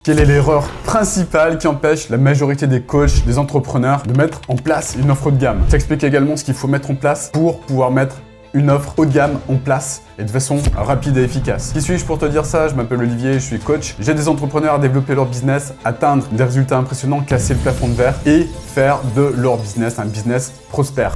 Quelle est l'erreur principale qui empêche la majorité des coachs, des entrepreneurs de mettre en place une offre haut de gamme? Je t'explique également ce qu'il faut mettre en place pour pouvoir mettre une offre haut de gamme en place et de façon rapide et efficace. Qui suis-je pour te dire ça? Je m'appelle Olivier, je suis coach. J'aide des entrepreneurs à développer leur business, atteindre des résultats impressionnants, casser le plafond de verre et faire de leur business un business prospère.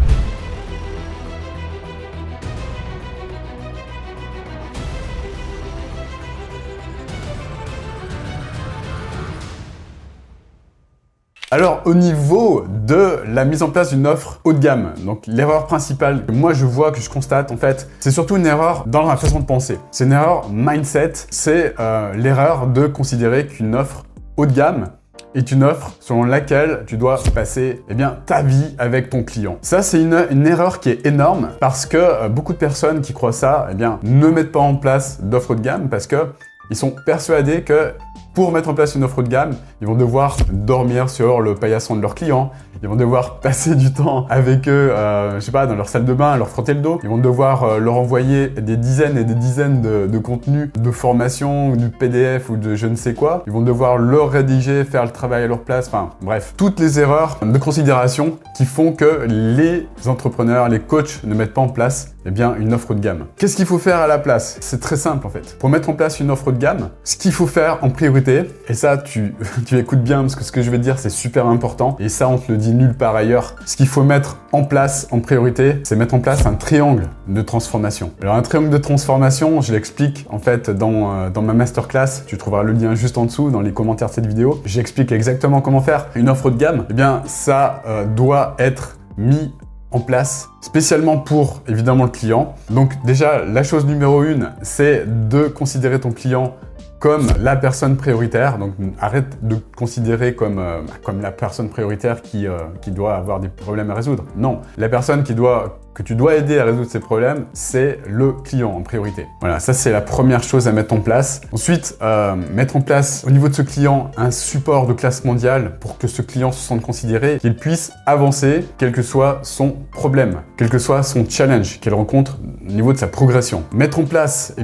Alors, au niveau de la mise en place d'une offre haut de gamme, donc l'erreur principale que moi je vois, que je constate en fait, c'est surtout une erreur dans la façon de penser. C'est une erreur mindset, c'est l'erreur de considérer qu'une offre haut de gamme est une offre selon laquelle tu dois passer ta vie avec ton client. Ça, c'est une erreur qui est énorme parce que beaucoup de personnes qui croient ça, ne mettent pas en place d'offre haut de gamme parce que ils sont persuadés que pour mettre en place une offre haut de gamme, ils vont devoir dormir sur le paillasson de leurs clients, ils vont devoir passer du temps avec eux, dans leur salle de bain, leur frotter le dos, ils vont devoir leur envoyer des dizaines et des dizaines de contenus de formation, ou du PDF ou de je ne sais quoi, ils vont devoir leur rédiger, faire le travail à leur place, enfin bref, toutes les erreurs de considération qui font que les entrepreneurs, les coachs ne mettent pas en place une offre haut de gamme. Qu'est-ce qu'il faut faire à la place? C'est très simple en fait. Pour mettre en place une offre haut de gamme, ce qu'il faut faire en priorité, et ça tu écoutes bien parce que ce que je vais te dire c'est super important et ça on te le dit nulle part ailleurs. Ce qu'il faut mettre en place en priorité, c'est mettre en place un triangle de transformation. Alors un triangle de transformation, je l'explique en fait dans ma masterclass, tu trouveras le lien juste en dessous dans les commentaires de cette vidéo. J'explique exactement comment faire une offre haut de gamme. Ça doit être mis en place spécialement pour évidemment le client. Donc déjà, la chose numéro 1, c'est de considérer ton client comme la personne prioritaire. Donc arrête de considérer comme la personne prioritaire qui doit avoir des problèmes à résoudre. Non, la personne que tu dois aider à résoudre ces problèmes, c'est le client en priorité. Voilà, ça c'est la première chose à mettre en place. Ensuite, mettre en place au niveau de ce client un support de classe mondiale pour que ce client se sente considéré, qu'il puisse avancer quel que soit son problème, quel que soit son challenge qu'il rencontre au niveau de sa progression. Mettre en place,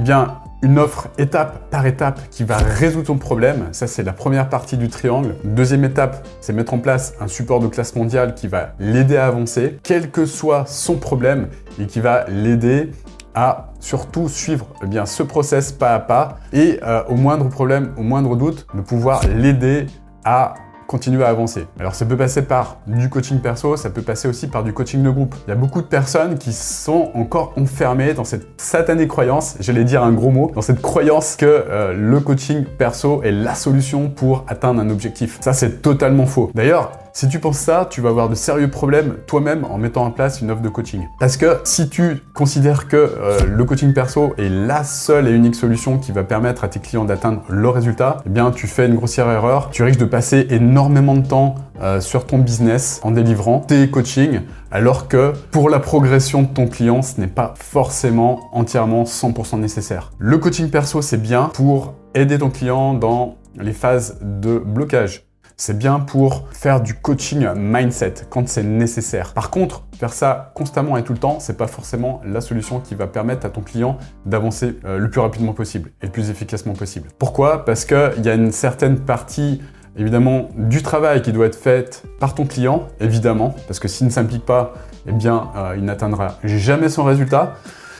une offre étape par étape qui va résoudre ton problème. Ça, c'est la première partie du triangle. Deuxième étape, c'est mettre en place un support de classe mondiale qui va l'aider à avancer, quel que soit son problème, et qui va l'aider à surtout suivre ce process pas à pas et au moindre problème, au moindre doute, de pouvoir l'aider à continuer à avancer. Alors ça peut passer par du coaching perso, ça peut passer aussi par du coaching de groupe. Il y a beaucoup de personnes qui sont encore enfermées dans cette satanée croyance, j'allais dire un gros mot, dans cette croyance que le coaching perso est la solution pour atteindre un objectif. Ça, c'est totalement faux. D'ailleurs, si tu penses ça, tu vas avoir de sérieux problèmes toi-même en mettant en place une offre de coaching. Parce que si tu considères que le coaching perso est la seule et unique solution qui va permettre à tes clients d'atteindre leurs résultats, tu fais une grossière erreur. Tu risques de passer énormément de temps sur ton business en délivrant tes coachings, alors que pour la progression de ton client, ce n'est pas forcément entièrement 100% nécessaire. Le coaching perso, c'est bien pour aider ton client dans les phases de blocage. C'est bien pour faire du coaching mindset quand c'est nécessaire. Par contre, faire ça constamment et tout le temps, c'est pas forcément la solution qui va permettre à ton client d'avancer le plus rapidement possible et le plus efficacement possible. Pourquoi? Parce qu'il y a une certaine partie évidemment du travail qui doit être faite par ton client, évidemment, parce que s'il ne s'implique pas, il n'atteindra jamais son résultat.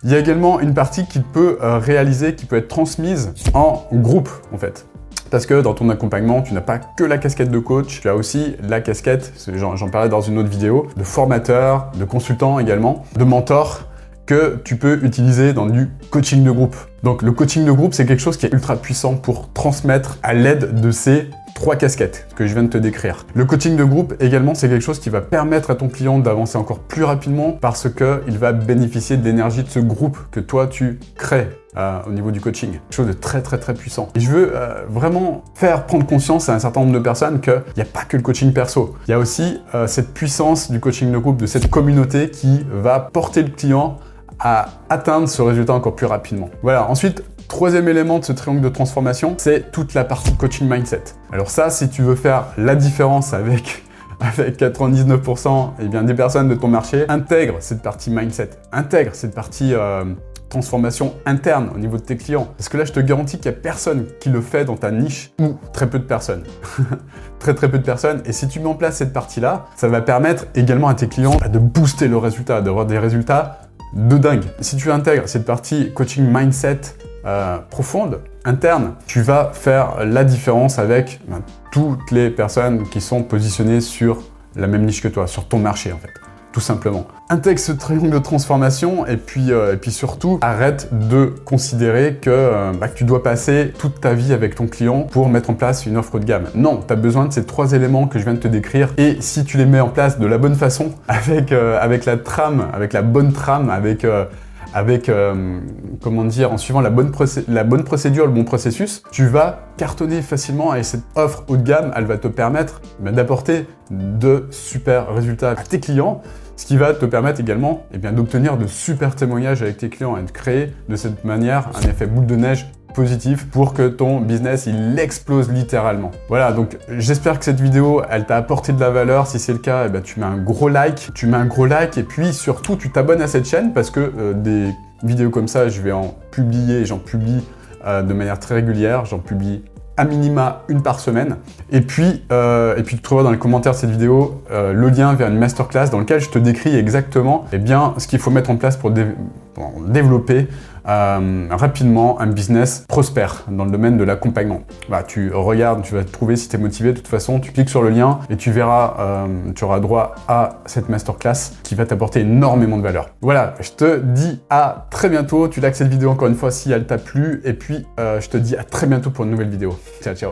Il y a également une partie qu'il peut réaliser, qui peut être transmise en groupe en fait. Parce que dans ton accompagnement, tu n'as pas que la casquette de coach, tu as aussi la casquette, j'en parlais dans une autre vidéo, de formateur, de consultant également, de mentor, que tu peux utiliser dans du coaching de groupe. Donc le coaching de groupe, c'est quelque chose qui est ultra puissant pour transmettre à l'aide de ces 3 casquettes que je viens de te décrire. Le coaching de groupe également, c'est quelque chose qui va permettre à ton client d'avancer encore plus rapidement parce qu'il va bénéficier de l'énergie de ce groupe que toi tu crées au niveau du coaching. Quelque chose de très très très puissant. Et je veux vraiment faire prendre conscience à un certain nombre de personnes qu'il n'y a pas que le coaching perso. Il y a aussi cette puissance du coaching de groupe, de cette communauté qui va porter le client à atteindre ce résultat encore plus rapidement. Voilà, ensuite, troisième élément de ce triangle de transformation, c'est toute la partie coaching mindset. Alors ça, si tu veux faire la différence avec 99% des personnes de ton marché, intègre cette partie mindset, intègre cette partie transformation interne au niveau de tes clients. Parce que là, je te garantis qu'il n'y a personne qui le fait dans ta niche, ou très peu de personnes. Très peu de personnes. Et si tu mets en place cette partie-là, ça va permettre également à tes clients de booster le résultat, d'avoir des résultats de dingue. Si tu intègres cette partie coaching mindset profonde, interne, tu vas faire la différence avec toutes les personnes qui sont positionnées sur la même niche que toi, sur ton marché en fait, tout simplement. Intègre ce triangle de transformation et puis surtout, arrête de considérer que tu dois passer toute ta vie avec ton client pour mettre en place une offre haut de gamme. Non, tu as besoin de ces 3 éléments que je viens de te décrire et si tu les mets en place de la bonne façon, avec la trame, avec la bonne trame, comment dire, en suivant la bonne procédure, le bon processus, tu vas cartonner facilement et cette offre haut de gamme, elle va te permettre d'apporter de super résultats à tes clients, ce qui va te permettre également d'obtenir de super témoignages avec tes clients et de créer de cette manière un effet boule de neige positif pour que ton business il explose littéralement. Voilà, donc j'espère que cette vidéo elle t'a apporté de la valeur. Si c'est le cas, tu mets un gros like, et puis surtout tu t'abonnes à cette chaîne parce que des vidéos comme ça, je vais en publier, j'en publie de manière très régulière, j'en publie à minima une par semaine. Et puis tu trouveras dans les commentaires de cette vidéo le lien vers une masterclass dans lequel je te décris exactement ce qu'il faut mettre en place pour développer rapidement un business prospère dans le domaine de l'accompagnement. Tu regardes, tu vas te trouver si tu es motivé. De toute façon, tu cliques sur le lien et tu verras, tu auras droit à cette masterclass qui va t'apporter énormément de valeur. Voilà, je te dis à très bientôt. Tu likes cette vidéo encore une fois si elle t'a plu et puis je te dis à très bientôt pour une nouvelle vidéo. Ciao, ciao.